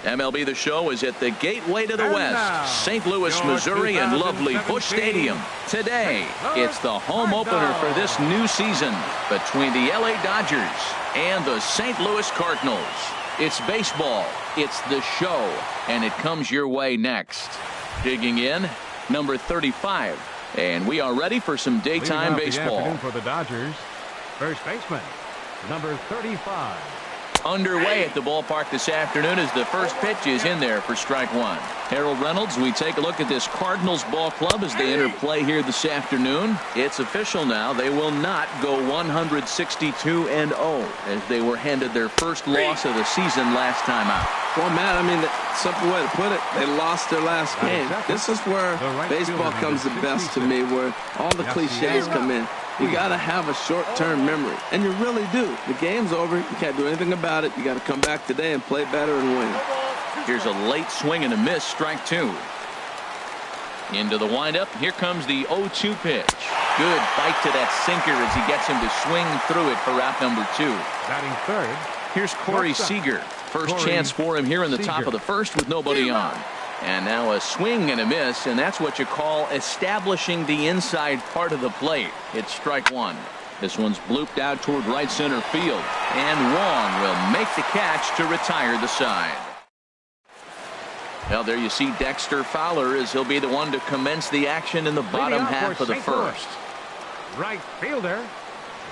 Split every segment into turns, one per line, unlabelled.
MLB The Show is at the gateway to the West, St. Louis, Missouri, and lovely Busch Stadium. Today, it's the home opener for this new season between the LA Dodgers and the St. Louis Cardinals. It's baseball, it's the show, and it comes your way next. Digging in, number 35, and we are ready for some daytime baseball.
For the Dodgers, first baseman, number 35.
Underway at the ballpark this afternoon as the first pitch is in there for strike one. Harold Reynolds, we take a look at this Cardinals ball club as they enter play here this afternoon. It's official now. They will not go 162-0 as they were handed their first loss of the season last time out.
Well, Matt, I mean, simple way to put it, they lost their last game. This is where baseball comes the best to me, where all the cliches come in. You got to have a short-term memory, and you really do. The game's over. You can't do anything about it. You got to come back today and play better and win.
Here's a late swing and a miss, strike two. Into the windup. Here comes the 0-2 pitch. Good bite to that sinker as he gets him to swing through it for out number two.
Batting third.
Here's Corey Seager. First chance for him here in the top of the first with nobody on. And now a swing and a miss, and that's what you call establishing the inside part of the plate. It's strike one. This one's blooped out toward right center field, and Wong will make the catch to retire the side. Well, there you see Dexter Fowler as he'll be the one to commence the action in the bottom half of the first.
Right fielder,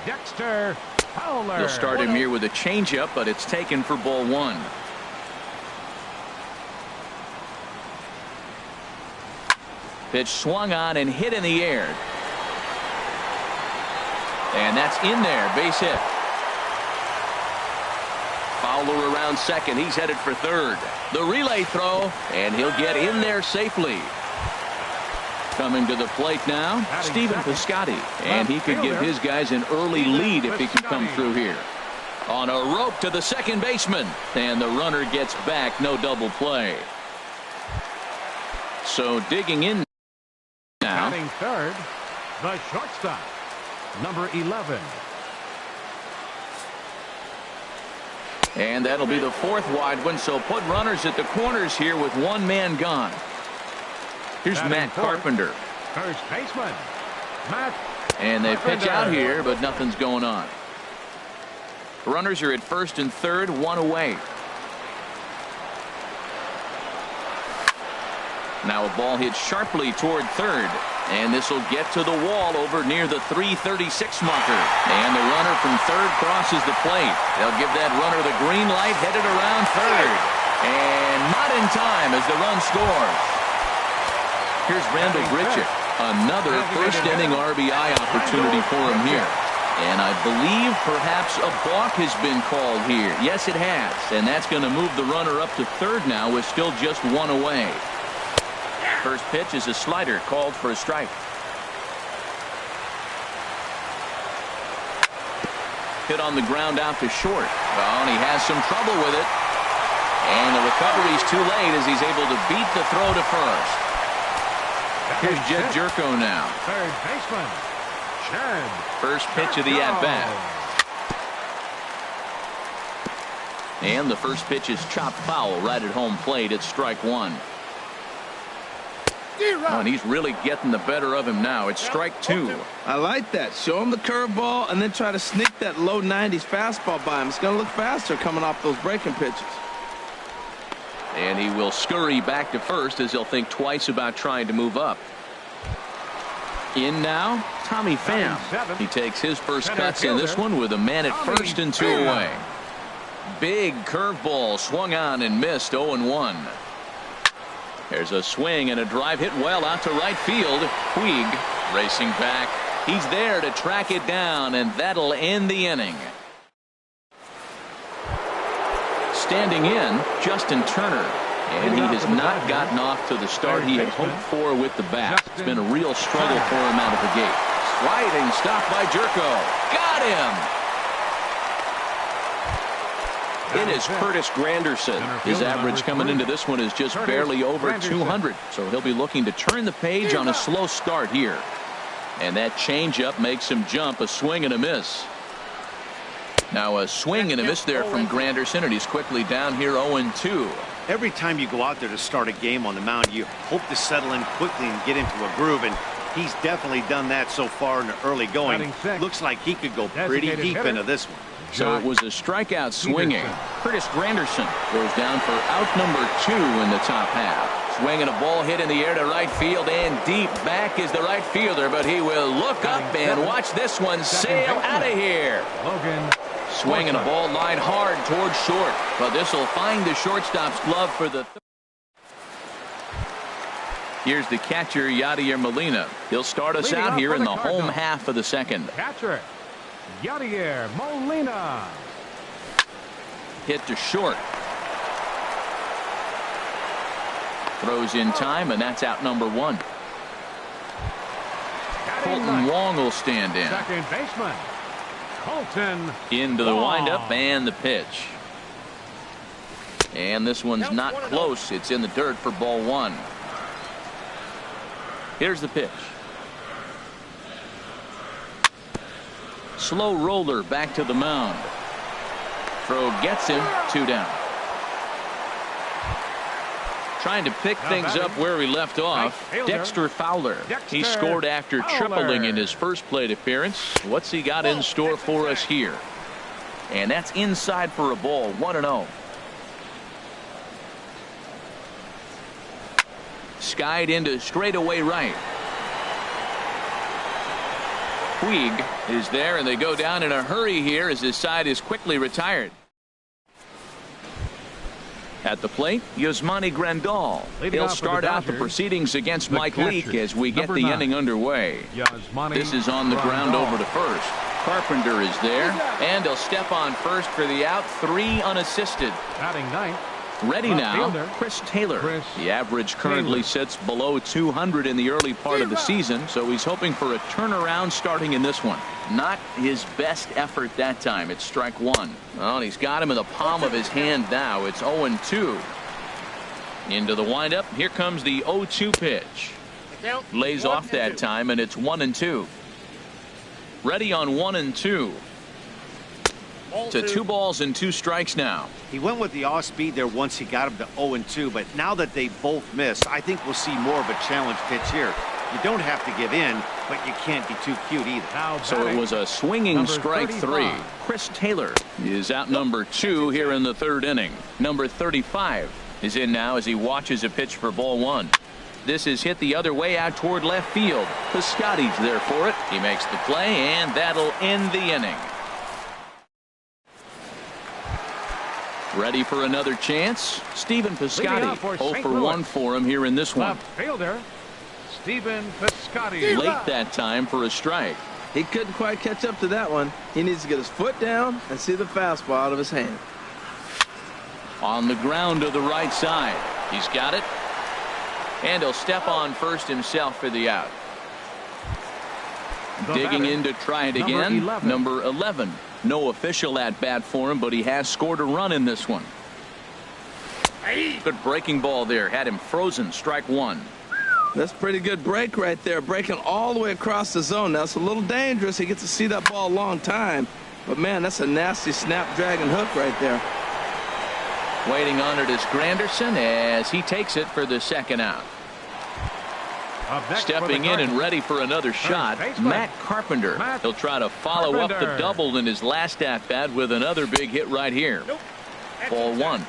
Dexter Fowler.
They'll start him here with a changeup, but it's taken for ball one. Pitch swung on and hit in the air. And that's in there. Base hit. Fowler around second. He's headed for third. The relay throw, and he'll get in there safely. Coming to the plate now, Stephen Piscotty. And he could give his guys an early lead if he can come through here. On a rope to the second baseman. And the runner gets back. No double play. So digging in.
Batting third, the shortstop, number 11.
And that'll be the fourth wide one, so put runners at the corners here with one man gone. Here's Matt Carpenter.
First baseman, Matt.
And they pitch out here, but nothing's going on. Runners are at first and third, one away. Now a ball hit sharply toward third, and this will get to the wall over near the 336 marker. And the runner from third crosses the plate. They'll give that runner the green light, headed around third, and not in time as the run scores. Here's Randall Grichuk, another first inning RBI opportunity for him here. And I believe perhaps a balk has been called here. Yes, it has, and that's going to move the runner up to third now with still just one away. First pitch is a slider called for a strike. Hit on the ground out to short. Oh, and he has some trouble with it. And the recovery's too late as he's able to beat the throw to first. Here's Jed Jerko now.
Third baseman, Jed.
First pitch of the at-bat. And the first pitch is chopped foul right at home plate. It's strike one. Oh, and he's really getting the better of him now. It's strike two.
I like that. Show him the curveball and then try to sneak that low 90s fastball by him. It's going to look faster coming off those breaking pitches.
And he will scurry back to first as he'll think twice about trying to move up. In now, Tommy Pham. He takes his first cuts in this one with a man at first and two away. Big curveball swung on and missed. 0-1. There's a swing and a drive hit well out to right field. Puig racing back. He's there to track it down, and that'll end the inning. Standing in, Justin Turner. And he has not gotten off to the start he had hoped for with the bat. It's been a real struggle for him out of the gate. Sliding stop by Jerko. Got him! It is Curtis Granderson. His average coming into this one is just barely over 200. So he'll be looking to turn the page on a slow start here. And that changeup makes him jump. A swing and a miss. Now a swing and a miss there from Granderson, and he's quickly down here 0-2.
Every time you go out there to start a game on the mound, you hope to settle in quickly and get into a groove, and he's definitely done that so far in the early going. Looks like he could go pretty deep into this one.
So it was a strikeout swinging. Curtis Granderson goes down for out number 2 in the top half. Swinging a ball hit in the air to right field, and deep back is the right fielder, but he will look up and watch this one sail out of here. Swinging a ball line hard towards short, but this will find the shortstop's glove for the Here's the catcher, Yadier Molina. He'll start us out here in the home half of the second.
Catcher, Yadier Molina.
Hit to short. Throws in time, and that's out number 1. Colton Wong will stand in.
Second baseman, Colton
into the
Wong.
windup and the pitch. And this one's not close. It's in the dirt for ball 1. Here's the pitch. Slow roller back to the mound. Throw gets him, 2 down. Trying to pick things up where we left off. Dexter Fowler. He scored after tripling in his first plate appearance. What's he got in store for us here? And that's inside for a ball, 1-0. Skied into straightaway right. Puig is there, and they go down in a hurry here as his side is quickly retired. At the plate, Yasmani Grandal. He'll start out the proceedings against Mike Leake as we get the inning underway. This is on the ground over to first. Carpenter is there, and he'll step on first for the out, 3 unassisted.
Batting ninth.
Ready now, Chris Taylor. The average currently sits below 200 in the early part of the season, so he's hoping for a turnaround starting in this one. Not his best effort that time. It's strike 1. Well, and he's got him in the palm of his hand now. It's 0-2. Into the windup. Here comes the 0-2 pitch. Lays off that time, and it's 1-2. Ready on 1-2. To 2 balls and 2 strikes now.
He went with the off speed there once he got him to 0-2, but now that they both missed, I think we'll see more of a challenge pitch here. You don't have to give in, but you can't be too cute either.
So it was a swinging strike 3. Chris Taylor is out number 2 here in the 3rd inning. Number 35 is in now as he watches a pitch for ball 1. This is hit the other way out toward left field. Piscotty's there for it. He makes the play, and that'll end the inning. Ready for another chance? Stephen Piscotty. 0 for 1 for him here in this one.
Left fielder, Stephen Piscotty.
Late that time for a strike.
He couldn't quite catch up to that one. He needs to get his foot down and see the fastball out of his hand.
On the ground to the right side. He's got it. And he'll step on first himself for the out. Digging in to try it again. Number 11. No official at bat for him, but he has scored a run in this one. Good breaking ball there. Had him frozen. Strike 1.
That's pretty good break right there. Breaking all the way across the zone. Now it's a little dangerous. He gets to see that ball a long time. But, man, that's a nasty snapdragon hook right there.
Waiting on it is Granderson as he takes it for the 2nd out. Stepping in and ready for another shot, Matt Carpenter. He'll try to follow up the double in his last at-bat with another big hit right here. Ball 1.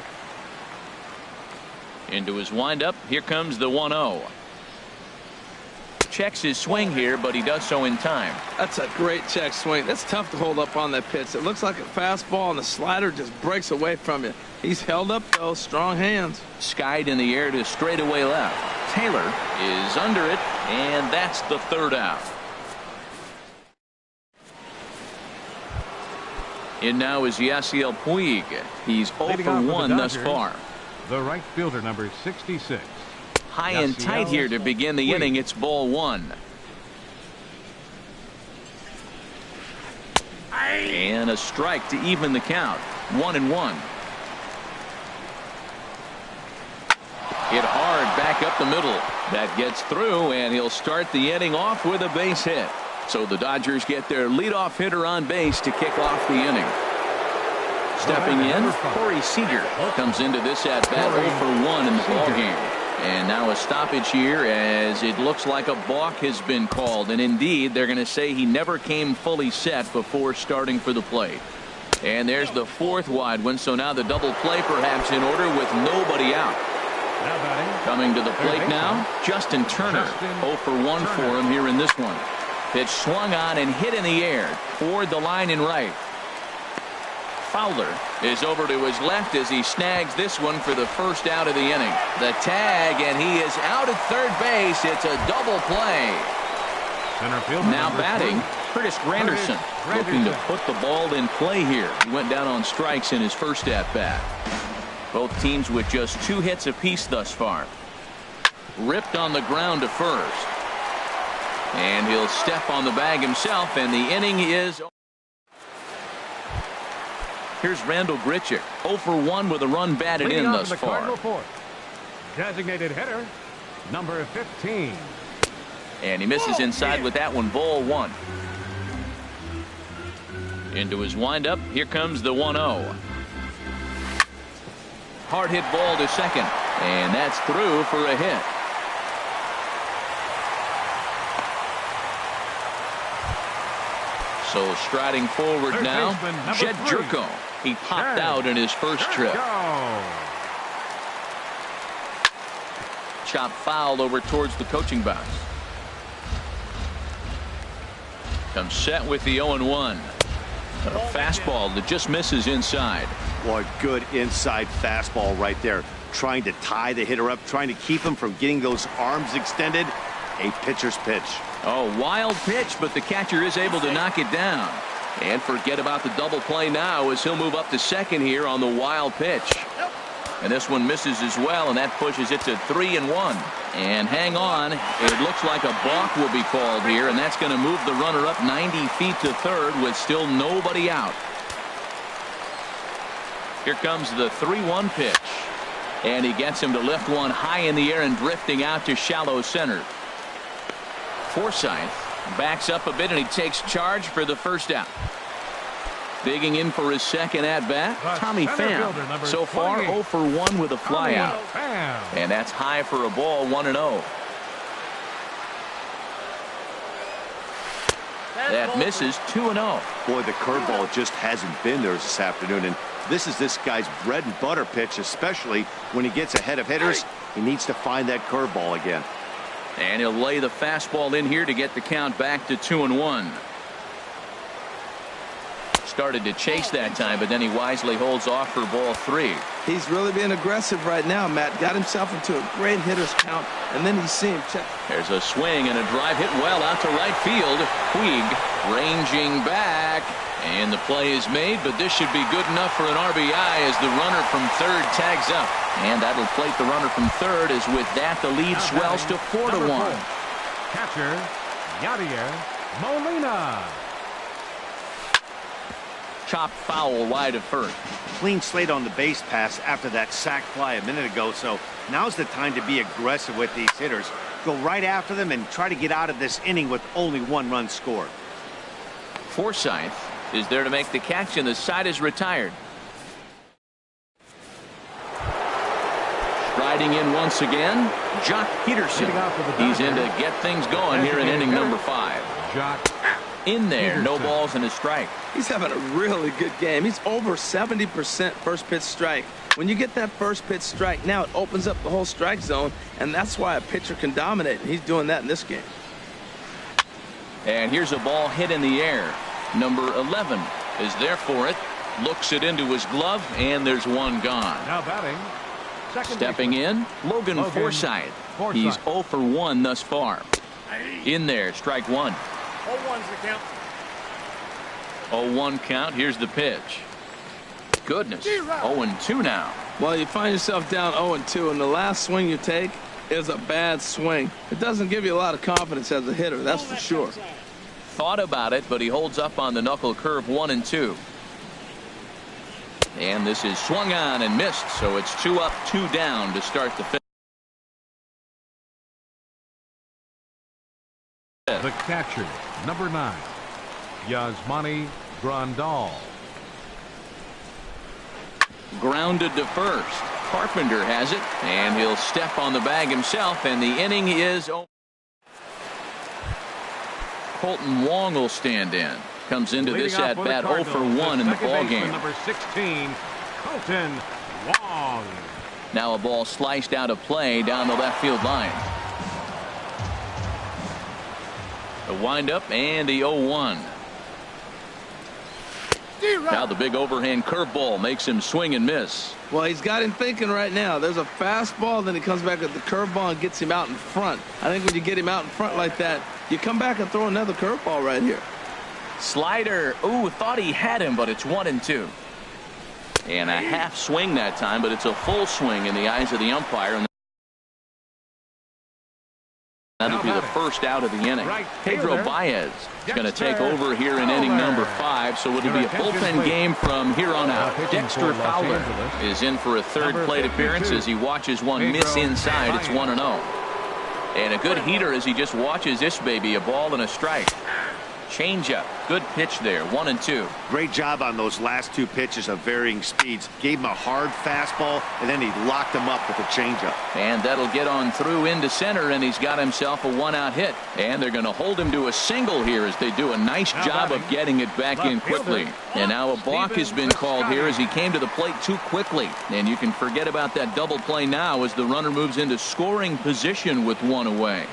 Into his windup. Here comes the 1-0. Checks his swing here, but he does so in time.
That's a great check swing. That's tough to hold up on that pitch. It looks like a fastball, and the slider just breaks away from you. He's held up, though. Strong hands.
Skied in the air to straightaway left. Taylor is under it, and that's the 3rd out. In now is Yasiel Puig. He's 0 for 1 thus far.
The right fielder, number 66.
High and tight here to begin the inning. It's ball 1. And a strike to even the count. 1-1. Hit hard back up the middle. That gets through, and he'll start the inning off with a base hit. So the Dodgers get their leadoff hitter on base to kick off the inning. Stepping in, Corey Seager comes into this at bat 0 for 1 in the ballgame. And now a stoppage here as it looks like a balk has been called. And indeed, they're going to say he never came fully set before starting for the plate. And there's the 4th wide one. So now the double play perhaps in order with nobody out. Coming to the plate now, Justin Turner. 0 for 1 for him here in this one. Pitch swung on and hit in the air toward the line in right. Fowler is over to his left as he snags this one for the first out of the inning. The tag, and he is out at third base. It's a double play. Now batting, Curtis Granderson, looking to put the ball in play here. He went down on strikes in his first at bat. Both teams with just 2 hits apiece thus far. Ripped on the ground to first. And he'll step on the bag himself, and the inning is. Here's Randall Grichuk, 0 for 1 with a run batted in thus far.
Designated hitter, number 15.
And he misses inside with that one, ball 1. Into his windup, here comes the 1-0. Hard hit ball to second, and that's through for a hit. So striding forward now, Jed Jerko. He popped out in his first trip. Chop foul over towards the coaching box. Comes set with the 0-1. A fastball that just misses inside.
Boy, good inside fastball right there. Trying to tie the hitter up, trying to keep him from getting those arms extended. A pitcher's pitch.
Oh, wild pitch, but the catcher is able to knock it down. And forget about the double play now as he'll move up to second here on the wild pitch. And this one misses as well, and that pushes it to 3-1. And hang on, it looks like a balk will be called here, and that's going to move the runner up 90 feet to third with still nobody out. Here comes the 3-1 pitch. And he gets him to lift one high in the air and drifting out to shallow center. Forsythe backs up a bit and he takes charge for the first out. Digging in for his second at bat, Tommy Pham. So far 0 for 1 with a fly out. And that's high for a ball, 1-0. That misses, 2-0.
Boy, the curveball just hasn't been there this afternoon, and this is this guy's bread and butter pitch, especially when he gets ahead of hitters. He needs to find that curveball again.
And he'll lay the fastball in here to get the count back to 2-1. Started to chase that time, but then he wisely holds off for ball 3.
He's really being aggressive right now, Matt. Got himself into a great hitter's count, and then you see him check.
There's a swing and a drive hit well out to right field. Puig ranging back, and the play is made, but this should be good enough for an RBI as the runner from third tags up. And that'll plate the runner from third, as with that the lead swells to 4-1.
Catcher, Yadier Molina.
Chopped foul wide of first.
Clean slate on the base pass after that sac fly a minute ago, so now's the time to be aggressive with these hitters. Go right after them and try to get out of this inning with only 1 run scored.
Forsythe is there to make the catch, and the side is retired. Striding in once again, Jock Peterson. He's in to get things going here in inning number 5. In there, no balls and a strike.
He's having a really good game. He's over 70% first pitch strike. When you get that first pitch strike, now it opens up the whole strike zone, and that's why a pitcher can dominate. And he's doing that in this game.
And here's a ball hit in the air. Number 11 is there for it. Looks it into his glove, and there's one gone.
Now batting.
Stepping in, Logan Forsythe. He's 0 for 1 thus far. In there, strike 1.
0-1's the count.
0-1 count. Here's the pitch. Goodness. 0-2 now.
Well, you find yourself down 0-2, and the last swing you take is a bad swing. It doesn't give you a lot of confidence as a hitter, that's for sure.
Thought about it, but he holds up on the knuckle curve 1-2. And this is swung on and missed, so it's 2 up, 2 down to start the 5th.
The catcher, number 9, Yasmani Grandal.
grounded to first. Carpenter has it, and he'll step on the bag himself, and the inning is over. Colton Wong will stand in. Comes into this at bat 0 for 1 in the ball game.
Number 16, Colton Wong.
Now a ball sliced out of play down the left field line. The windup and the 0-1. Now the big overhand curveball makes him swing and miss.
Well, he's got him thinking right now. There's a fastball, then he comes back with the curveball and gets him out in front. I think when you get him out in front like that, you come back and throw another curveball right here.
Slider. Ooh, thought he had him, but it's 1-2. And a half swing that time, but it's a full swing in the eyes of the umpire. And that'll be the first out of the inning. Pedro Baez is going to take over here in inning number 5, so it'll be a bullpen game from here on out. Dexter Fowler is in for a third plate appearance as he watches one miss inside. It's 1-0. And a good heater as he just watches this baby, a ball and a strike. Changeup. Good pitch there. 1-2.
Great job on those last 2 pitches of varying speeds. Gave him a hard fastball, and then he locked him up with a changeup.
And that'll get on through into center, and he's got himself a 1-out hit. And they're going to hold him to a single here as they do a nice job of getting it back in quickly. And now a balk has been called here as he came to the plate too quickly. And you can forget about that double play now as the runner moves into scoring position with 1 away.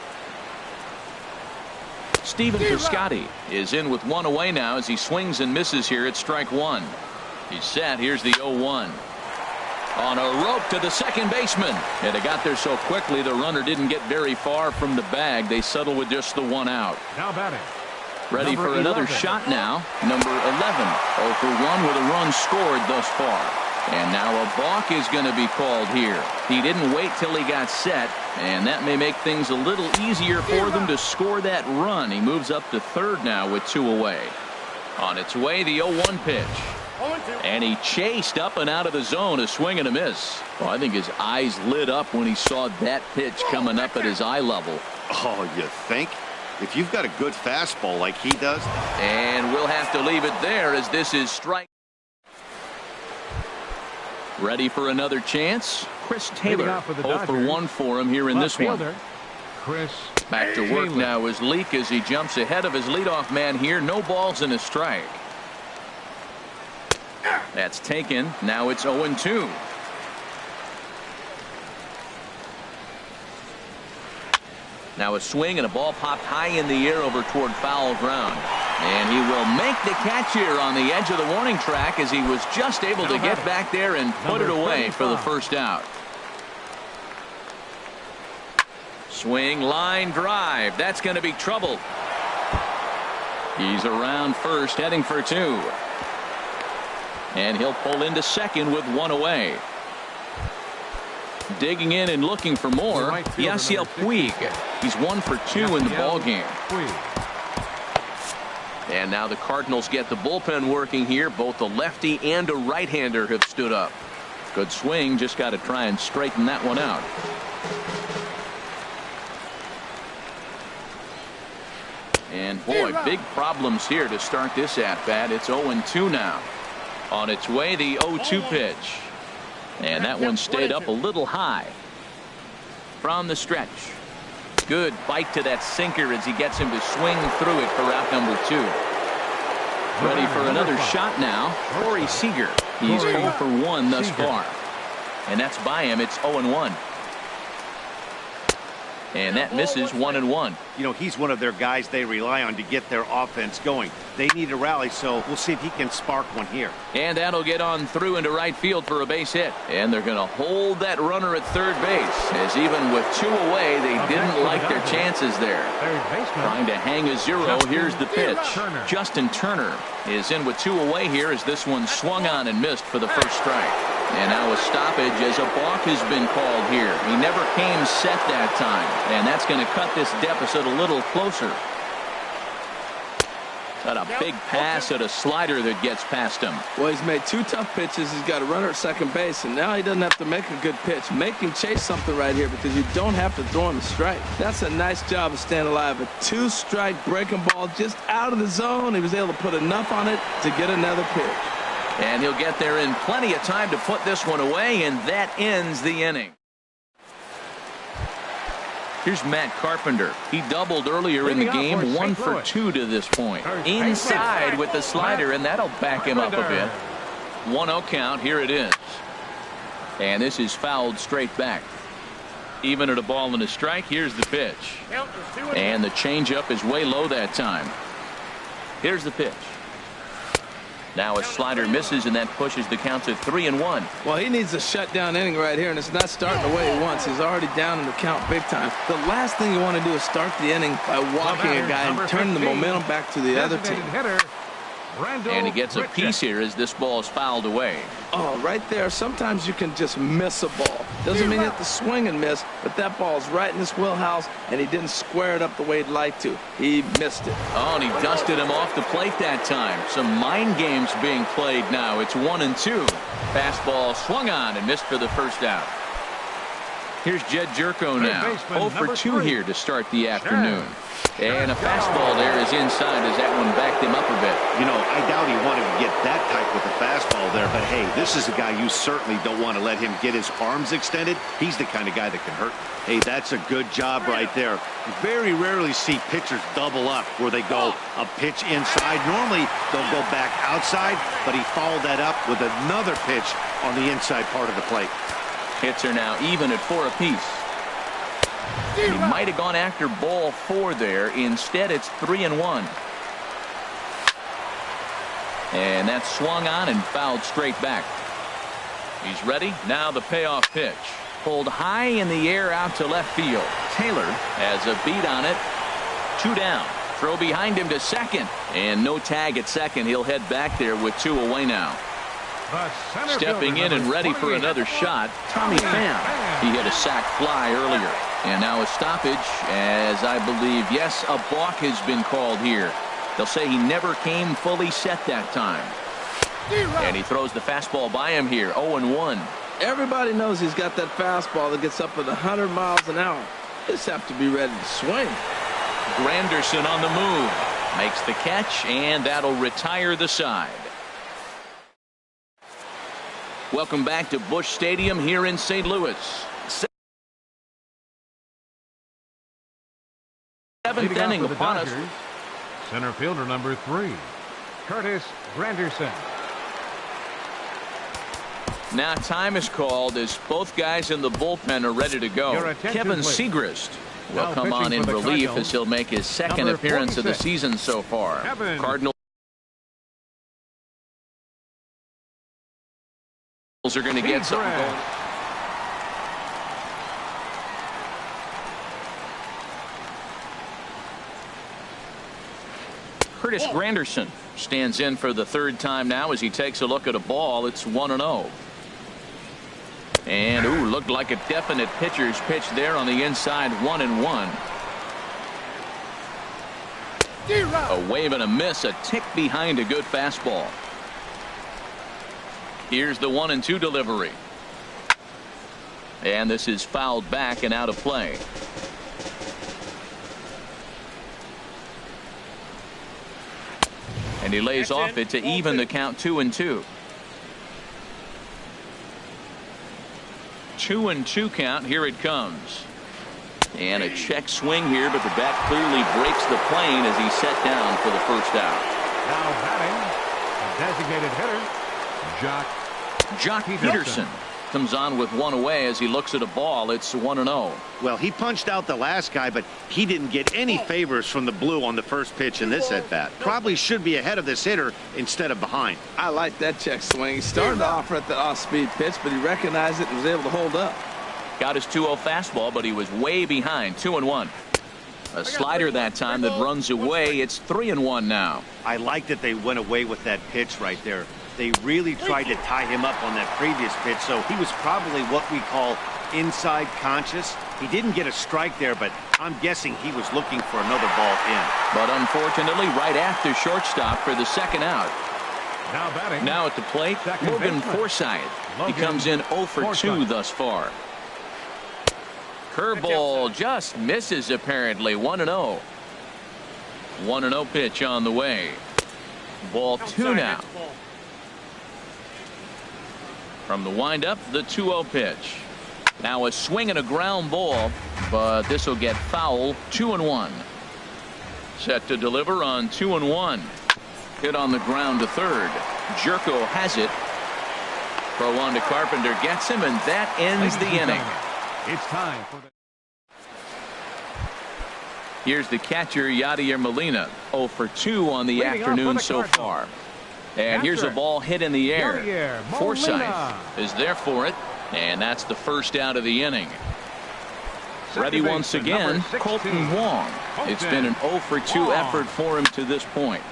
Stephen Piscotty is in with 1 away now as he swings and misses here at strike 1. He's set. Here's the 0-1. On a rope to the second baseman. And it got there so quickly the runner didn't get very far from the bag. They settle with just the 1 out.
Now batting.
Ready for another shot now. Number 11. 0 for 1 with a run scored thus far. And now a balk is going to be called here. He didn't wait till he got set, and that may make things a little easier for them to score that run. He moves up to third now with 2 away. On its way, the 0-1 pitch. And he chased up and out of the zone, a swing and a miss. Well, I think his eyes lit up when he saw that pitch coming up at his eye level.
Oh, you think? If you've got a good fastball like he does.
And we'll have to leave it there as this is strike. Ready for another chance? Chris Taylor. 0 for 1 for him here in this one. Back to work now is Leake as he jumps ahead of his leadoff man here. No balls and a strike. That's taken. Now it's 0-2. Now a swing and a ball popped high in the air over toward foul ground. And he will make the catch here on the edge of the warning track as he was just able to get back there and put it away for the first out. Swing, line drive. That's going to be trouble. He's around first, heading for 2. And he'll pull into second with 1 away. Digging in and looking for more, Yasiel Puig. He's 1 for 2 in the ball game. And now the Cardinals get the bullpen working here. Both a lefty and a right-hander have stood up. Good swing, just got to try and straighten that one out. And boy, big problems here to start this at-bat. It's 0-2 now. On its way, the 0-2 pitch. And that one stayed up a little high. From the stretch. Good bite to that sinker as he gets him to swing through it for out number 2. Ready for another shot now. Corey Seager. He's 0 for 1 thus far. And that's by him. It's 0-1. And that misses 1-1.
You know, he's one of their guys they rely on to get their offense going. They need a rally, so we'll see if he can spark one here.
And that'll get on through into right field for a base hit. And they're going to hold that runner at third base, as even with 2 away, they didn't like their chances there. Trying to hang a 0. Here's the pitch. Justin Turner is in with 2 away here as this one swung on and missed for the first strike. And now a stoppage as a balk has been called here. He never came set that time. And that's going to cut this deficit a little closer. Got a big pass at a slider that gets past him.
Well, he's made 2 tough pitches. He's got a runner at second base, and now he doesn't have to make a good pitch. Make him chase something right here because you don't have to throw him a strike. That's a nice job of staying alive. A 2-strike breaking ball just out of the zone. He was able to put enough on it to get another pitch.
And he'll get there in plenty of time to put this one away, and that ends the inning. Here's Matt Carpenter. He doubled earlier in the game, 1 for 2 to this point. Inside with the slider, and that'll back him up a bit. 1-0 count. Here it is. And this is fouled straight back. Even at a ball and a strike, here's the pitch. And the changeup is way low that time. Here's the pitch. Now a slider misses, and that pushes the count to 3-1.
Well, he needs a shutdown inning right here, and it's not starting the way he wants. He's already down in the count big time. The last thing you want to do is start the inning by walking a guy and turning the momentum back to the other team.
And he gets a piece here as this ball is fouled away.
Oh, right there. Sometimes you can just miss a ball. Doesn't mean you have to swing and miss, but that ball's right in his wheelhouse, and he didn't square it up the way he'd like to. He missed it.
Oh, and he dusted him off the plate that time. Some mind games being played now. It's 1-2. Fastball swung on and missed for the first out. Here's Jed Jerko now. 0 for 2 here to start the afternoon. And a fastball there is inside as that one backed him up a bit.
You know, I doubt he wanted to get that tight with the fastball there, but hey, this is a guy you certainly don't want to let him get his arms extended. He's the kind of guy that can hurt. Hey, that's a good job right there. Very rarely see pitchers double up where they go a pitch inside. Normally, they'll go back outside, but he followed that up with another pitch on the inside part of the plate.
Hits are now even at 4 apiece. He might have gone after ball 4 there. Instead, it's 3-1. And that's swung on and fouled straight back. He's ready. Now the payoff pitch. Pulled high in the air out to left field. Taylor has a beat on it. 2 down. Throw behind him to second. And no tag at second. He'll head back there with 2 away now. Stepping in and ready for another shot, Tommy Pham. He hit a sac fly earlier. And now a stoppage, as I believe, yes, a balk has been called here. They'll say he never came fully set that time. And he throws the fastball by him here, 0-1.
Everybody knows he's got that fastball that gets up at 100 miles an hour. Just have to be ready to swing.
Granderson on the move. Makes the catch, and that'll retire the side. Welcome back to Busch Stadium here in St. Louis. 7th inning upon us.
Center fielder number 3, Curtis Granderson.
Now time is called as both guys in the bullpen are ready to go. Kevin Segrist will come on in relief as he'll make his second appearance of the season so far. Cardinals are going to get something going. Curtis Granderson stands in for the 3rd time now as he takes a look at a ball. It's 1-0. And looked like a definite pitcher's pitch there on the inside. 1-1. A wave and a miss, a tick behind a good fastball. Here's the 1-2 delivery. And this is fouled back and out of play. And he lays off it to even the count 2-2. 2-2 count. Here it comes. And a check swing here, but the bat clearly breaks the plane as he's set down for the first out.
Now batting, a designated hitter,
Jock Peterson comes on with 1 away as he looks at a ball. It's 1-0.
Well, he punched out the last guy, but he didn't get any favors from the blue on the first pitch in this at-bat. Probably should be ahead of this hitter instead of behind.
I like that check swing. He started off at the off-speed pitch, but he recognized it and was able to hold up.
Got his 2-0 fastball, but he was way behind. 2-1. A slider that time that runs away. It's 3-1 now.
I like that they went away with that pitch right there. They really tried to tie him up on that previous pitch, so he was probably what we call inside conscious. He didn't get a strike there, but I'm guessing he was looking for another ball in.
But unfortunately, right after shortstop for the second out.
Now batting.
Now at the plate, Logan Forsythe. He comes in 0 for 2 thus far. Curveball just misses apparently. 1-0. 1-0 pitch on the way. Ball 2 now. From the windup, the 2-0 pitch. Now a swing and a ground ball, but this will get foul. 2-1. Set to deliver on 2-1. Hit on the ground to third. Jerko has it. Throw on to Carpenter, gets him, and that ends the inning.
It's time for the...
Here's the catcher, Yadier Molina. 0 for 2 on the afternoon so far. And here's a ball hit in the air. Forsythe is there for it, and that's the first out of the inning. Ready once again, Colton Wong. It's been an 0 for 2 effort for him to this point.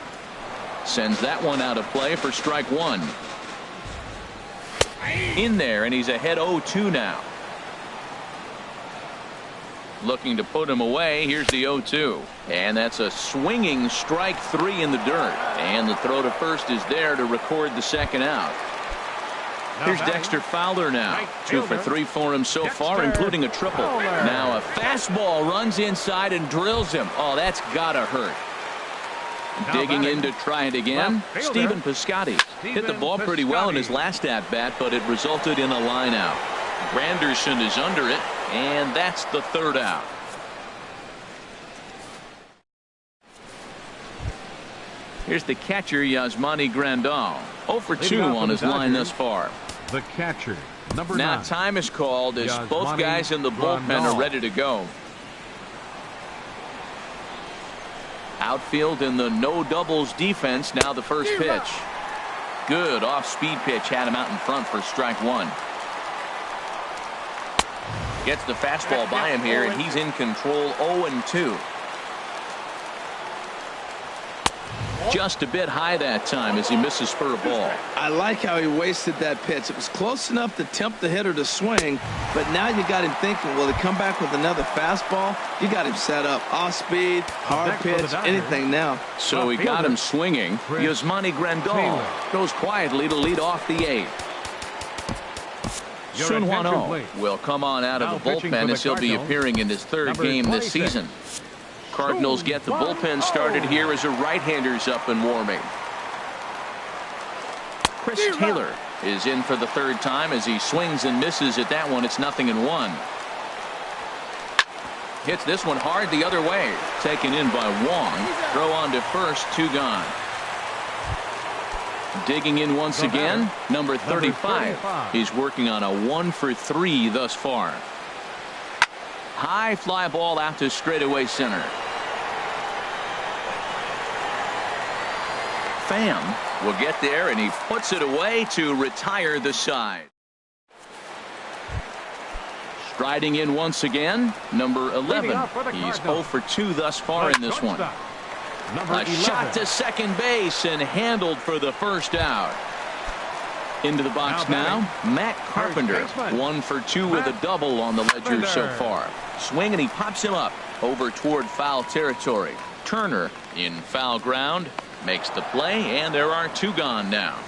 Sends that one out of play for strike one. In there, and he's ahead 0-2 now. Looking to put him away. Here's the 0-2. And that's a swinging strike three in the dirt. And the throw to first is there to record the second out. Here's Dexter Fowler now. 2 for 3 for him so far, including a triple. Now a fastball runs inside and drills him. Oh, that's gotta hurt. Digging in to try it again. Stephen Piscotty hit the ball pretty well in his last at-bat, but it resulted in a line out. Granderson is under it, and that's the third out. Here's the catcher, Yasmani Grandal. 0 for 2 on his line thus far.
The catcher, number 9.
Now time is called as both guys in the bullpen are ready to go. Outfield in the no doubles defense. Now the first pitch. Good off-speed pitch, had him out in front for strike one. Gets the fastball by him here, and he's in control. 0-2. Just a bit high that time as he misses for a ball.
I like how he wasted that pitch. It was close enough to tempt the hitter to swing, but now you got him thinking, will he come back with another fastball? You got him set up. Off speed, hard pitch, anything now.
So he got him swinging. Yasmani Grandal goes quietly to lead off the 8th. Sun Hwan-Oh will come on out of the bullpen as he'll be appearing in his third game this season. Cardinals get the bullpen started here as a right-hander's up and warming. Chris Taylor is in for the third time as he swings and misses at that one. It's 0-1. Hits this one hard the other way. Taken in by Wong. Throw on to first, 2 gone. Digging in once again, number 35. He's working on a 1 for 3 thus far. High fly ball out to straightaway center. Pham will get there, and he puts it away to retire the side. Striding in once again, number 11. He's 0 for 2 thus far in this one. A shot to second base and handled for the first out. Into the box now, Matt Carpenter. 1 for 2 with a double on the ledger so far. Swing, and he pops him up over toward foul territory. Turner in foul ground makes the play, and there are 2 gone now.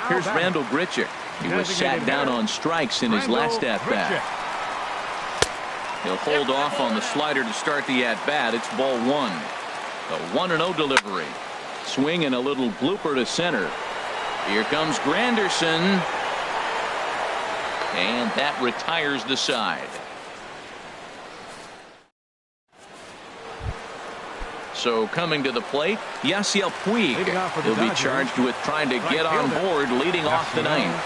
Here's Randall Grichuk. He was sat down on strikes in his last at-bat. He'll hold off on the slider to start the at-bat. It's ball 1. The 1-0 delivery. Swing and a little blooper to center. Here comes Granderson. And that retires the side. So coming to the plate, Yasiel Puig. He'll be charged with trying to get on board leading off the 9th.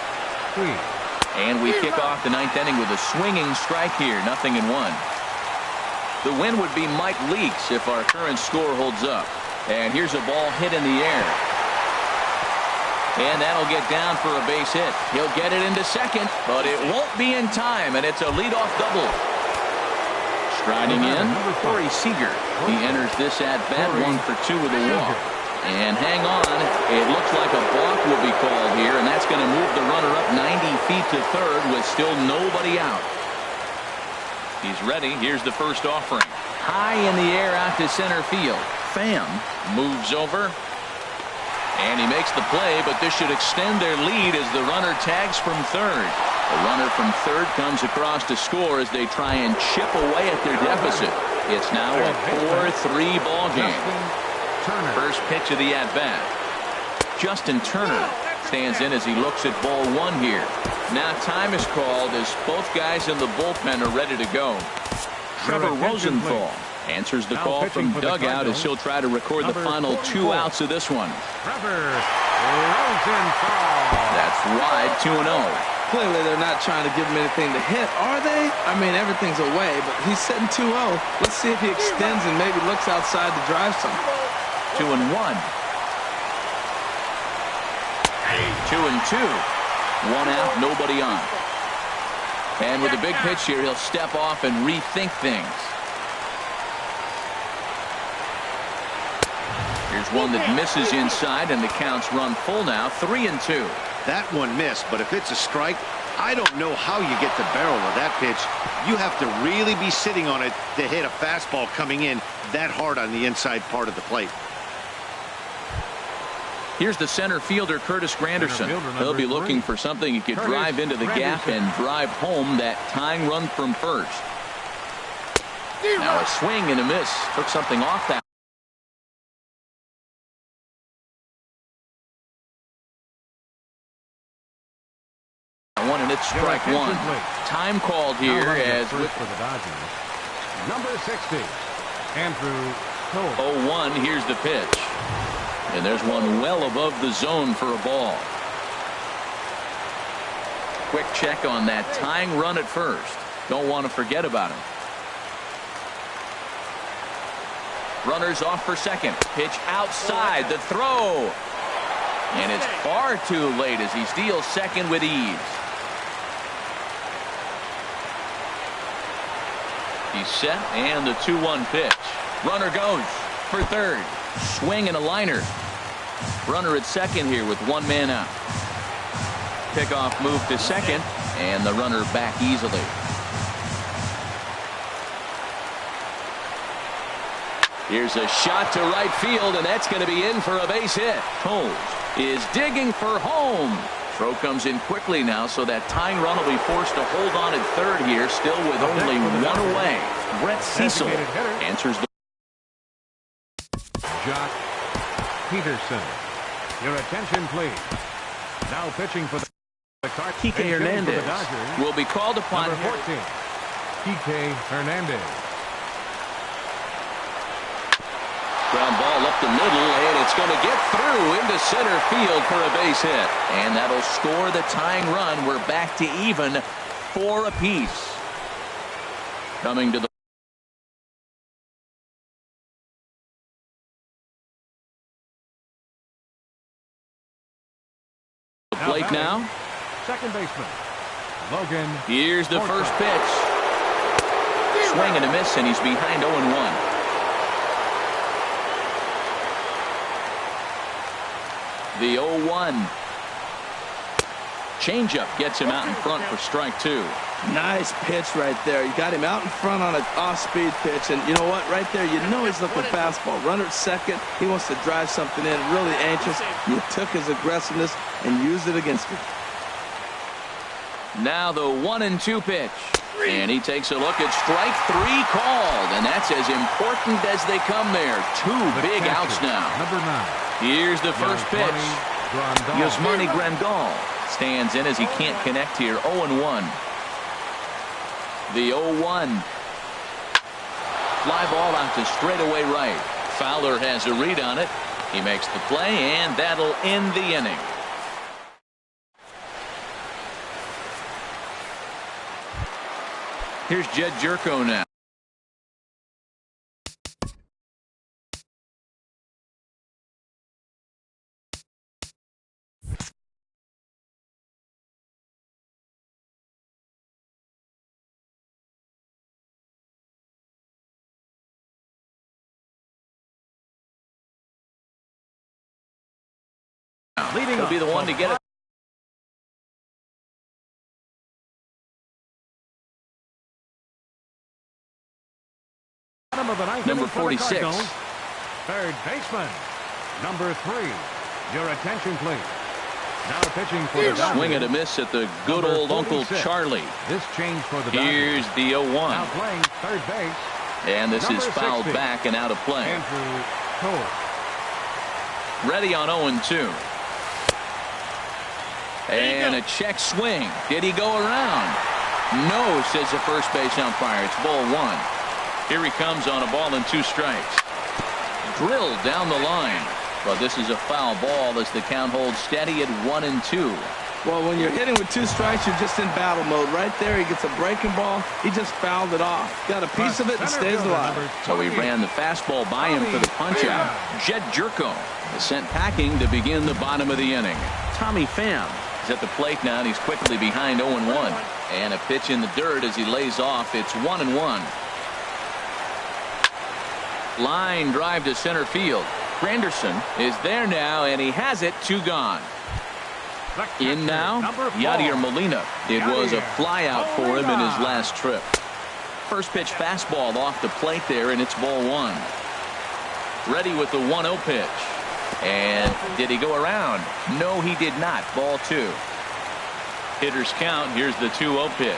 And we kick off the 9th inning with a swinging strike here. 0-1. The win would be Mike Leakes if our current score holds up. And here's a ball hit in the air. And that'll get down for a base hit. He'll get it into second, but it won't be in time, and it's a leadoff double. Striding in, Corey Seager. He enters this at-bat 1 for 2 with a walk. And hang on, it looks like a balk will be called here, and that's going to move the runner up 90 feet to third with still nobody out. He's ready. Here's the first offering. High in the air out to center field. Pham moves over. And he makes the play, but this should extend their lead as the runner tags from third. The runner from third comes across to score as they try and chip away at their deficit. It's now a 4-3 ball game. First pitch of the at-bat. Justin Turner Stands in as he looks at ball one here. Now time is called as both guys in the bullpen are ready to go. Trevor Rosenthal answers the call from dugout as he'll try to record the final 2 outs of this one.
Trevor Rosenthal.
That's wide, 2-0.
Clearly they're not trying to give him anything to hit, are they? I mean, everything's away, but he's sitting 2-0. Let's see if he extends and maybe looks outside to drive some.
2-1. 2-2. 1 out, nobody on. And with a big pitch here, he'll step off and rethink things. Here's one that misses inside, and the count's run full now, 3-2.
That one missed, but if it's a strike, I don't know how you get the barrel of that pitch. You have to really be sitting on it to hit a fastball coming in that hard on the inside part of the plate.
Here's the center fielder, Curtis Granderson. He'll be looking for something he could drive into the gap and drive home that tying run from first. Now a swing and a miss. Took something off that one, and it's strike one. Time called here as with
for the Dodgers. Number 60, Andrew Cole.
0-1. Here's the pitch. And there's one well above the zone for a ball. Quick check on that tying run at first. Don't want to forget about him. Runners off for second. Pitch outside. The throw. And it's far too late as he steals second with ease. He's set, and the 2-1 pitch. Runner goes for third. Swing and a liner. Runner at second here with 1 man out. Pickoff move to second, and the runner back easily. Here's a shot to right field, and that's going to be in for a base hit. Coles is digging for home. Throw comes in quickly now, so that tying run will be forced to hold on at third here, still with only 1 away. Brett Cecil answers the
Jock Peterson. Your attention, please. Now pitching for the Cardinals.
Kike Hernandez will be called upon.
Number 14, Kike Hernandez.
Ground ball up the middle, and it's going to get through into center field for a base hit. And that'll score the tying run. We're back to even 4 apiece. Coming to the plate now.
Second baseman, Logan.
Here's the first pitch. Swing and a miss, and he's behind 0-1. The 0-1. Changeup gets him out in front for strike 2.
Nice pitch right there. You got him out in front on an off-speed pitch, and you know what? Right there, you know he's looking fastball. Runner at second. He wants to drive something in. Really anxious. You took his aggressiveness and used it against him.
Now the 1-2 pitch. And he takes a look at strike 3 called, and that's as important as they come there. 2 big outs now.
Number 9.
Here's the first pitch. Yasmani Grandal stands in as he can't connect here. 0-1. The 0-1. Fly ball out to straightaway right. Fowler has a read on it. He makes the play, and that'll end the inning. Here's Jed Jerko now. He'll be the one to get it. Number 46.
Third baseman, number 3. Your attention, please. Now pitching for the Dodgers.
Swing and a miss at the good
Number
old
46.
Uncle Charlie.
This change for the Dodgers.
Here's the 0-1.
Now playing third base.
And this
Number
is fouled
60.
back and out of play.
Andrew Cole.
Ready on 0-2. And a check swing. Did he go around? No, says the first base umpire. It's ball one. Here he comes on a ball and 2 strikes. Drilled down the line. But this is a foul ball as the count holds steady at 1-2.
Well, when you're hitting with 2 strikes, you're just in battle mode. Right there, he gets a breaking ball. He just fouled it off. Got a piece of it and stays alive.
So he ran the fastball by him for the punch-out. Jed Jerko is sent packing to begin the bottom of the inning. Tommy Pham is at the plate now, and he's quickly behind 0-1. And a pitch in the dirt as he lays off. It's 1-1. Line drive to center field. Granderson is there now, and he has it. 2 gone. In now, Yadier Molina. It was a fly out for him in his last trip. First pitch fastball off the plate there, and it's ball 1. Ready with the 1-0 pitch. And did he go around? No, he did not. Ball 2. Hitters count. Here's the 2-0 pitch.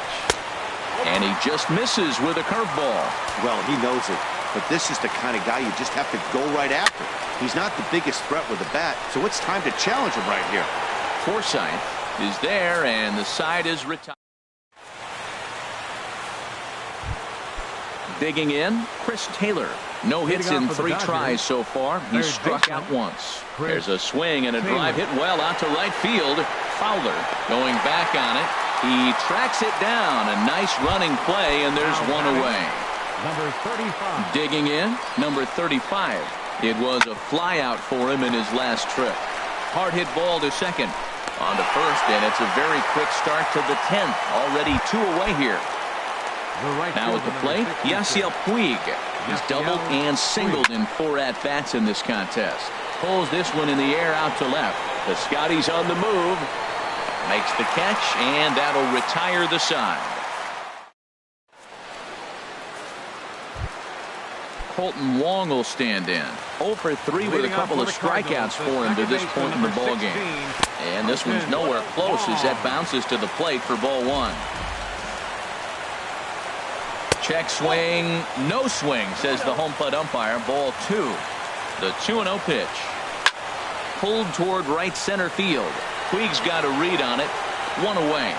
And he just misses with a curveball.
Well, he knows it. But this is the kind of guy you just have to go right after. He's not the biggest threat with the bat, so it's time to challenge him right here.
Forsythe is there, and the side is retired. Digging in, Chris Taylor. No hits in 3 tries so far. He's struck out once. There's a swing and a drive hit well out to right field. Fowler going back on it. He tracks it down. A nice running play, and there's 1 away.
Number 35.
Digging in, number 35. It was a fly out for him in his last trip. Hard hit ball to second. On to first, and it's a very quick start to the 10th. Already 2 away here. Now at the plate, Yasiel Puig. He's doubled and singled in 4 at-bats in this contest. Pulls this one in the air out to left. The Scotty's on the move. Makes the catch, and that'll retire the side. Colton Wong will stand in. 0 for 3 with a couple of strikeouts for him to this point in the ballgame. And this one's nowhere close as that bounces to the plate for ball 1. Check swing, no swing, says the home plate umpire. Ball 2. The 2-0 pitch. Pulled toward right center field. Puig's got a read on it. 1 away.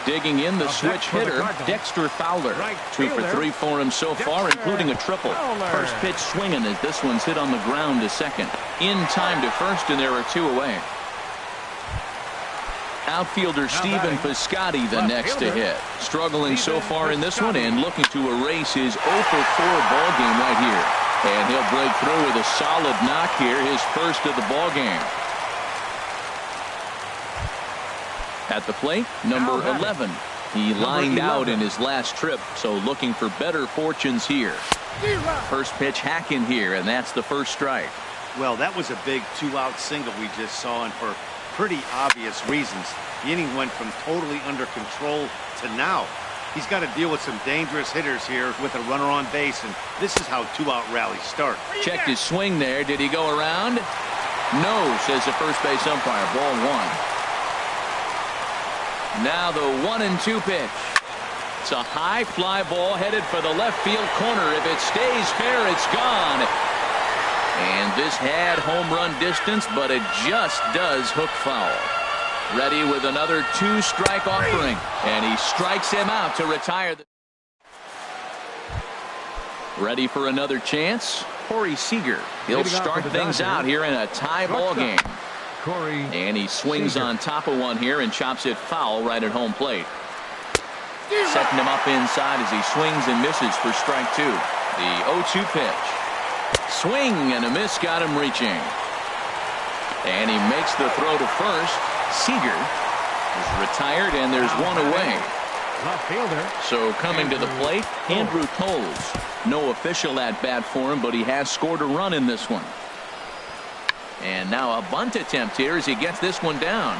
Digging in, the switch hitter, Dexter Fowler. 2 for 3 for him so far, including a triple. First pitch swinging as this one's hit on the ground to second. In time to first, and there are 2 away. Outfielder Stephen Piscotty the next to hit. Struggling so far in this one and looking to erase his 0 for 4 ball game right here. And he'll break through with a solid knock here, his first of the ball game. At the plate, number 11. He lined out in his last trip, so looking for better fortunes here. First pitch hack in here, and that's the first strike.
Well, that was a big 2-out single we just saw, and for pretty obvious reasons. The inning went from totally under control to now. He's got to deal with some dangerous hitters here with a runner on base, and this is how 2-out rallies start.
Checked his swing there. Did he go around? No, says the first base umpire. Ball 1. Now the 1-2 pitch. It's a high fly ball headed for the left field corner. If it stays fair, it's gone. And this had home run distance, but it just does hook foul. Ready with another 2-strike offering, and he strikes him out to retire. Ready for another chance? Corey Seager. He'll start things out here in a tie ball game. And he swings on top of one here and chops it foul right at home plate. Setting him up inside as he swings and misses for strike 2. The 0-2 pitch. Swing and a miss got him reaching. And he makes the throw to first. Seager is retired, and there's 1 away.
Left fielder.
So coming to the plate, Andrew Toles. No official at bat for him, but he has scored a run in this one. And now a bunt attempt here as he gets this one down.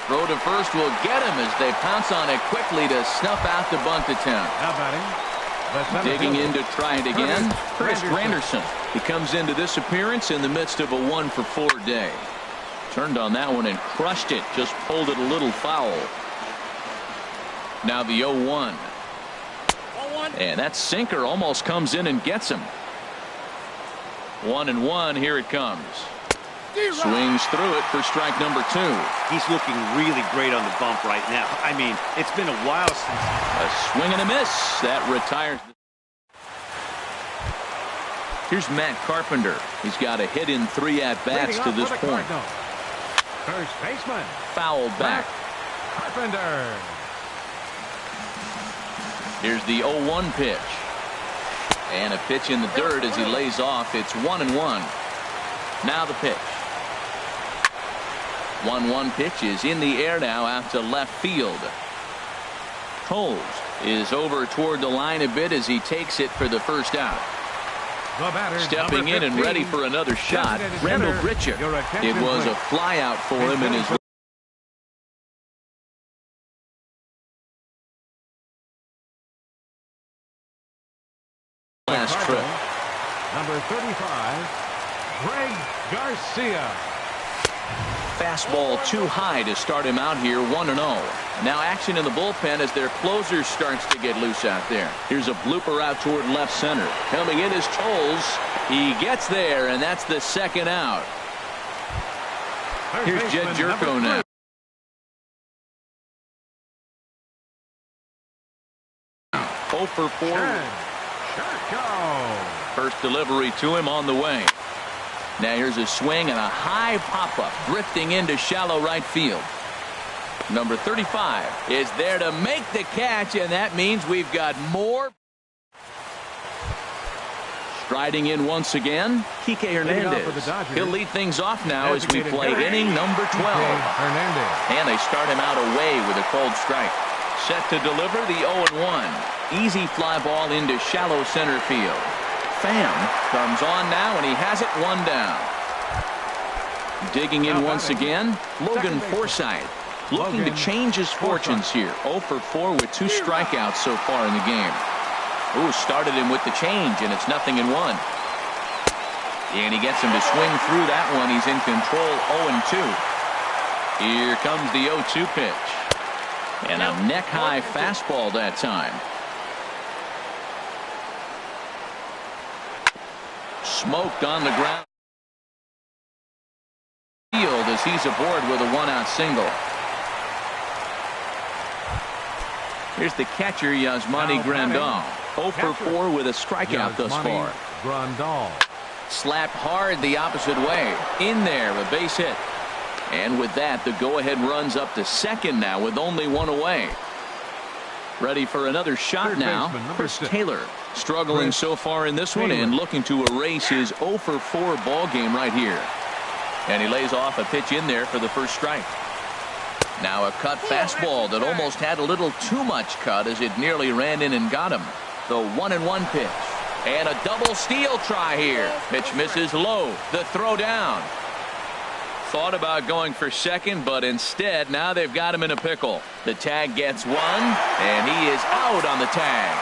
Throw to first will get him as they pounce on it quickly to snuff out the bunt attempt.
How about him?
Digging in to try it again, Chris Granderson. He comes into this appearance in the midst of a 1 for 4 day. Turned on that one and crushed it. Just pulled it a little foul. Now the 0-1. And that sinker almost comes in and gets him. 1-1. Here it comes. Swings through it for strike number 2.
He's looking really great on the bump right now. I mean, it's been a while since.
A swing and a miss. That retires. Here's Matt Carpenter. He's got a hit in 3 at-bats to this point.
First baseman.
Fouled back.
Carpenter.
Here's the 0-1 pitch. And a pitch in the dirt as he lays off. It's 1-1. Now the pitch. 1-1 pitch is in the air now out to left field. Coles is over toward the line a bit as he takes it for the first out. Stepping in and ready for another shot, Randall Grichuk. It was a fly out for him in his last trip.
Number 35, Greg Garcia.
Fastball too high to start him out here, 1-0. Now action in the bullpen as their closer starts to get loose out there. Here's a blooper out toward left center. Coming in is Coles. He gets there, and that's the second out. Here's Jed Jerko now. Oh for 4. First delivery to him on the way. Now here's a swing and a high pop-up drifting into shallow right field. Number 35 is there to make the catch, and that means we've got more. Striding in once again, Kike Hernandez. He'll lead things off now as we play inning number 12. And they start him out away with a cold strike. Set to deliver the 0-1. Easy fly ball into shallow center field. Pham comes on now, and he has it 1 down. Digging in once again, Logan Forsythe. Looking to change his fortunes here. 0 for 4 with 2 strikeouts so far in the game. Ooh, started him with the change, and it's 0-1. And he gets him to swing through that one. He's in control, 0-2. Here comes the 0-2 pitch. And a neck-high fastball that time. Smoked on the ground. Field as he's aboard with a 1-out single. Here's the catcher, Yasmani Grandal. 0 for 4 with a strikeout thus far.
Grandal.
Slapped hard the opposite way. In there, a base hit. And with that, the go-ahead runs up to second now with only 1 away. Ready for another shot now. Chris Taylor struggling so far in this one and looking to erase his 0 for 4 ball game right here. And he lays off a pitch in there for the first strike. Now a cut fastball that almost had a little too much cut as it nearly ran in and got him. The 1-1 pitch. And a double steal try here. Pitch misses low. The throw down. Thought about going for second, but instead now they've got him in a pickle. The tag gets 1, and he is out on the tag.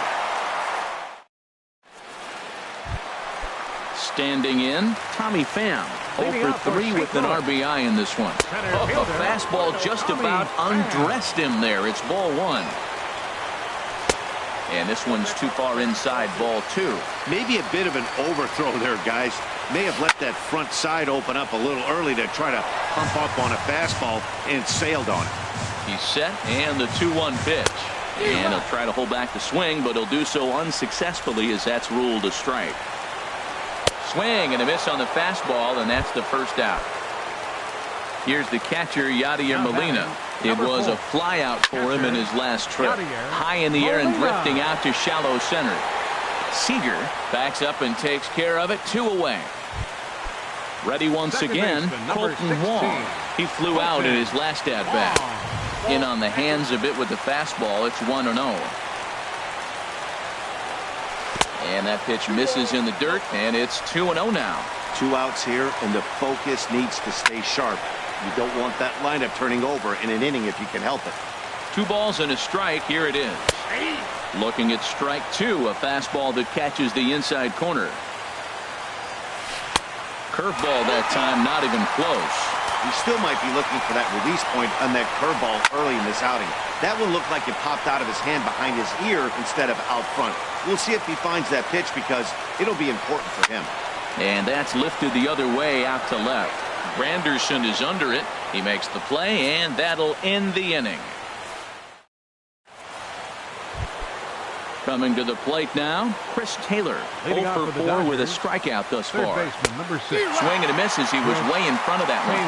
Standing in, Tommy Pham. 0 for 3 with an RBI in this one. A fastball just about undressed him there. It's ball 1. And this one's too far inside, ball 2.
Maybe a bit of an overthrow there, guys. May have let that front side open up a little early to try to pump up on a fastball and sailed on it.
He's set, and the 2-1 pitch. And he'll try to hold back the swing, but he'll do so unsuccessfully as that's ruled a strike. Swing and a miss on the fastball, and that's the first out. Here's the catcher, Yadier Molina. It was a fly out for him in his last trip. High in the air and drifting out to shallow center. Seager backs up and takes care of it. 2 away. Ready once again, Colton Wong. He flew out in his last at-bat. In on the hands a bit with the fastball. It's 1-0. And that pitch misses in the dirt, and it's 2-0 now.
2 outs here, and the focus needs to stay sharp. You don't want that lineup turning over in an inning if you can help it.
2 balls and a strike. Here it is. Looking at strike 2, a fastball that catches the inside corner. Curveball that time, not even close.
You still might be looking for that release point on that curveball early in this outing. That one looked like it popped out of his hand behind his ear instead of out front. We'll see if he finds that pitch because it'll be important for him.
And that's lifted the other way out to left. Granderson is under it. He makes the play, and that'll end the inning. Coming to the plate now, Chris Taylor, 0 for 4 with a strikeout thus far.
Number 6.
Swing and a miss as he was way in front of that one.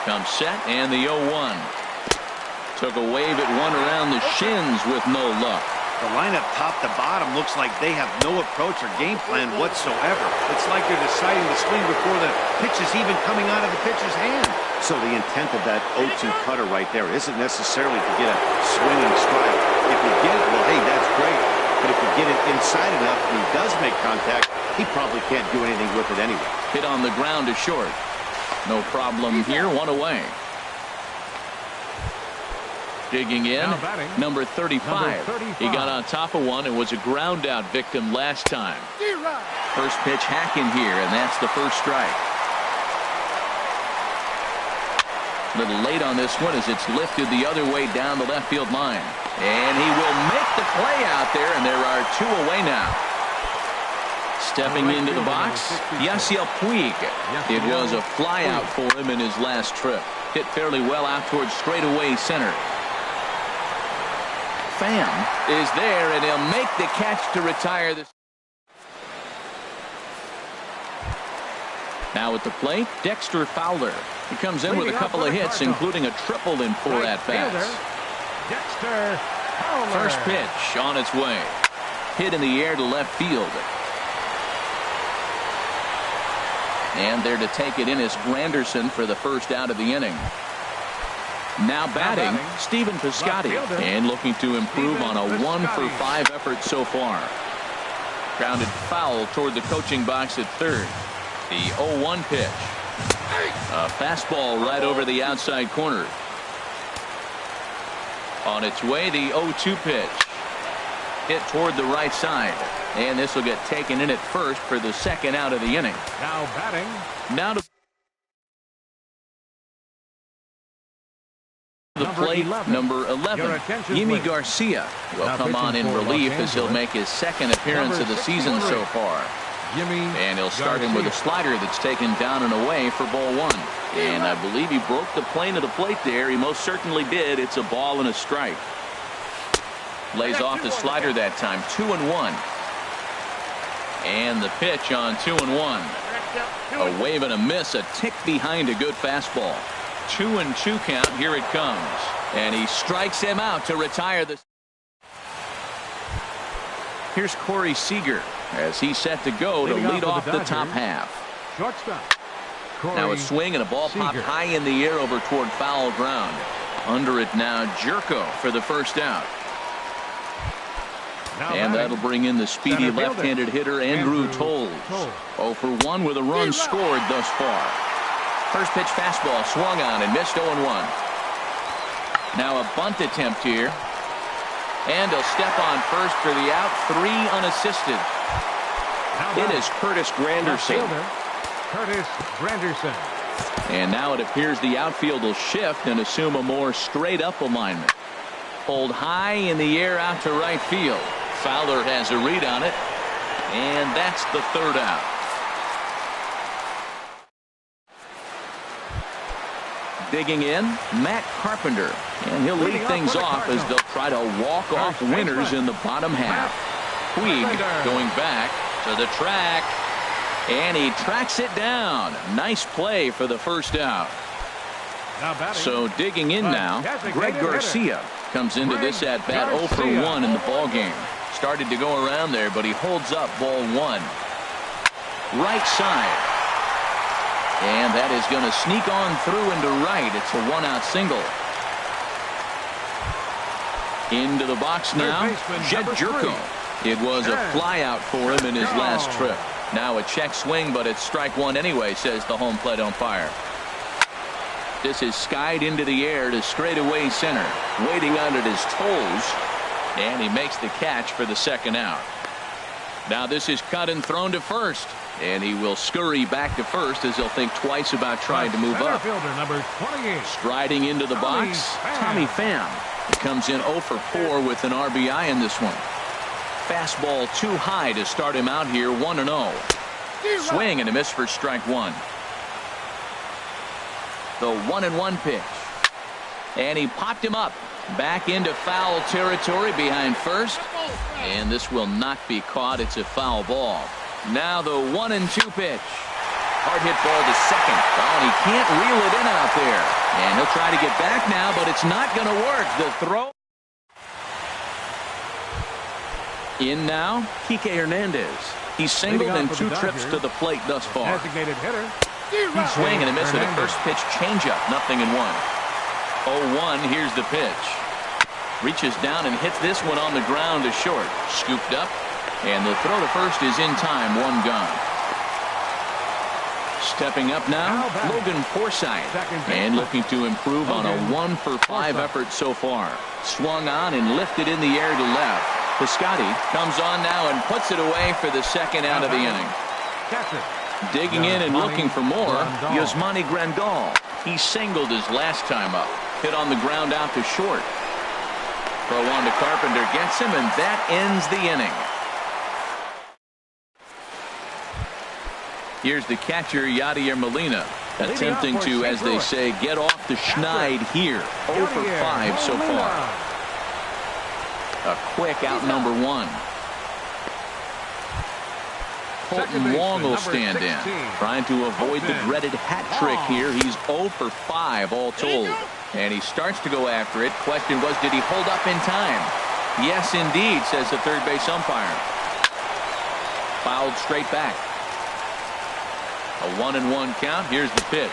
Comes set, and the 0-1. Took a wave at one around the shins with no luck.
The lineup top to bottom looks like they have no approach or game plan whatsoever. It's like they're deciding to swing before the pitch is even coming out of the pitcher's hand. So the intent of that 0-2 cutter right there isn't necessarily to get a swinging strike. If you get it, well, hey, that's great. But if you get it inside enough and he does make contact, he probably can't do anything with it anyway.
Hit on the ground to short. No problem here, one away. Digging in, number 35. He got on top of one and was a ground out victim last time. First pitch hack in here, and that's the first strike. A little late on this one as it's lifted the other way down the left field line. And he will make the play out there, and there are 2 away now. Stepping into the box, Yasiel Puig. It was a fly out for him in his last trip. Hit fairly well out towards straightaway center. Pham is there, and he'll make the catch to retire this. Now at the plate, Dexter Fowler. He comes in with a couple of hits, including a triple in 4 at-bats.
Dexter Fowler.
First pitch on its way. Hit in the air to left field. And there to take it in is Granderson for the first out of the inning. Now batting, Stephen Piscotty, and looking to improve on a 1 for 5 effort so far. Grounded foul toward the coaching box at third. The 0-1 pitch. A fastball right over the outside corner. On its way, the 0-2 pitch. Hit toward the right side. And this will get taken in at first for the second out of the inning.
Now batting.
Now to the plate, number 11, Yimi Garcia will come on in relief as he'll make his second appearance of the season so far. And he'll start him with a slider that's taken down and away for ball 1. And I believe he broke the plane of the plate there. He most certainly did. It's a ball and a strike. Lays off the slider that time. 2-1. And the pitch on 2-1. A wave and a miss, a tick behind a good fastball. 2-2 count. Here it comes. And he strikes him out to retire this. Here's Corey Seager as he's set to go to lead off the top half.
Shortstop.
Now a swing and a ball popped high in the air over toward foul ground. Under it now, Jerko for the first out. And that'll bring in the speedy left-handed hitter Andrew Toles. 0 for 1 with a run scored thus far. First pitch fastball swung on and missed 0-1. Now a bunt attempt here. And he'll step on first for the out. 3 unassisted. It is Curtis Granderson.
Curtis Granderson.
And now it appears the outfield will shift and assume a more straight-up alignment. Pulled high in the air out to right field. Fowler has a read on it. And that's the third out. Digging in, Matt Carpenter. And he'll lead things off as they'll try to walk off winners in the bottom half. Puig going back to the track. And he tracks it down. Nice play for the first out. So digging in now, Greg Garcia comes into this at-bat 0 for 1 in the ballgame. Started to go around there, but he holds up ball 1. Right side. And that is going to sneak on through into right. It's a 1-out single. Into the box now, Jed Jerko. It was a flyout for him in his last trip. Now a check swing, but it's strike 1 anyway, says the home plate umpire. This is skied into the air to straightaway center. Waiting on it is Toles. And he makes the catch for the second out. Now this is cut and thrown to first. And he will scurry back to first as he'll think twice about trying to move up.
Number 28.
Striding into the box, Tommy Pham. He comes in 0 for 4 with an RBI in this one. Fastball too high to start him out here, 1-0. Swing and a miss for strike 1. The 1-1 pitch. And he popped him up. Back into foul territory behind first. And this will not be caught. It's a foul ball. Now the 1-2 pitch. Hard hit ball to second. Oh, and he can't reel it in out there. And he'll try to get back now, but it's not going to work. The throw. In now, Kike Hernandez. He's singled in 2 trips to the plate thus far.
Designated hitter.
Swing and a miss at a first pitch changeup. 0-1. 0-1. Here's the pitch. Reaches down and hits this one on the ground to short. Scooped up. And the throw to first is in time. 1 gone. Stepping up now, Logan Forsythe. And looking to improve on a 1-for-5 effort so far. Swung on and lifted in the air to left. Piscotty comes on now and puts it away for the second out of the inning. Digging in and looking for more, Yasmani Grandal. He singled his last time up. Hit on the ground out to short. Throw on to Carpenter gets him, and that ends the inning. Here's the catcher, Yadier Molina, attempting to, as they say, get off the schneid here. 0 for 5 so far. A quick out number 1. Colton Wong will stand in, trying to avoid the dreaded hat trick here. He's 0 for 5 all told. And he starts to go after it. Question was, did he hold up in time? Yes, indeed, says the third base umpire. Fouled straight back. A 1-1 count. Here's the pitch.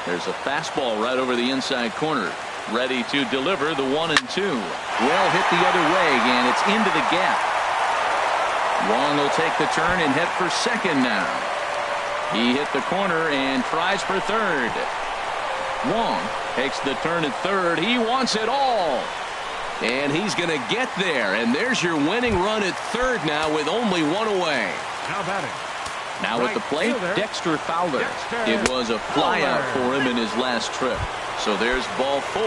There's a fastball right over the inside corner. Ready to deliver the 1-2. Well hit the other way, and it's into the gap. Wong will take the turn and head for second now. He hit the corner and tries for third. Wong takes the turn at third. He wants it all. And he's going to get there. And there's your winning run at third now with only 1 away.
Now batting.
Now at the plate, Dexter Fowler. It was a flyout for him in his last trip. So there's ball 4.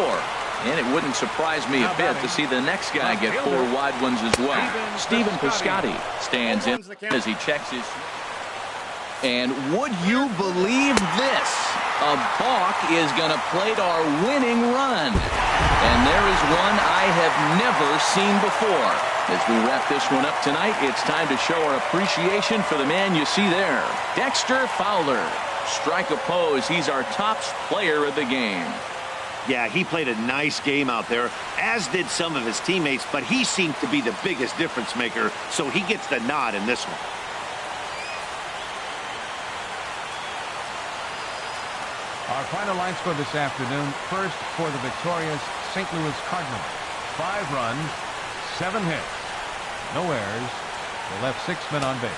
And it wouldn't surprise me a bit to see the next guy get 4 wide ones as well. Stephen Piscotty stands in as he checks his. And would you believe this? A balk is going to plate our winning run. And there is one I have never seen before. As we wrap this one up tonight, it's time to show our appreciation for the man you see there, Dexter Fowler. Strike a pose. He's our top player of the game.
Yeah, he played a nice game out there, as did some of his teammates, but he seemed to be the biggest difference maker, so he gets the nod in this one.
Our final line score this afternoon. First for the victorious St. Louis Cardinals. 5 runs, 7 hits, no errors. They left 6 men on base.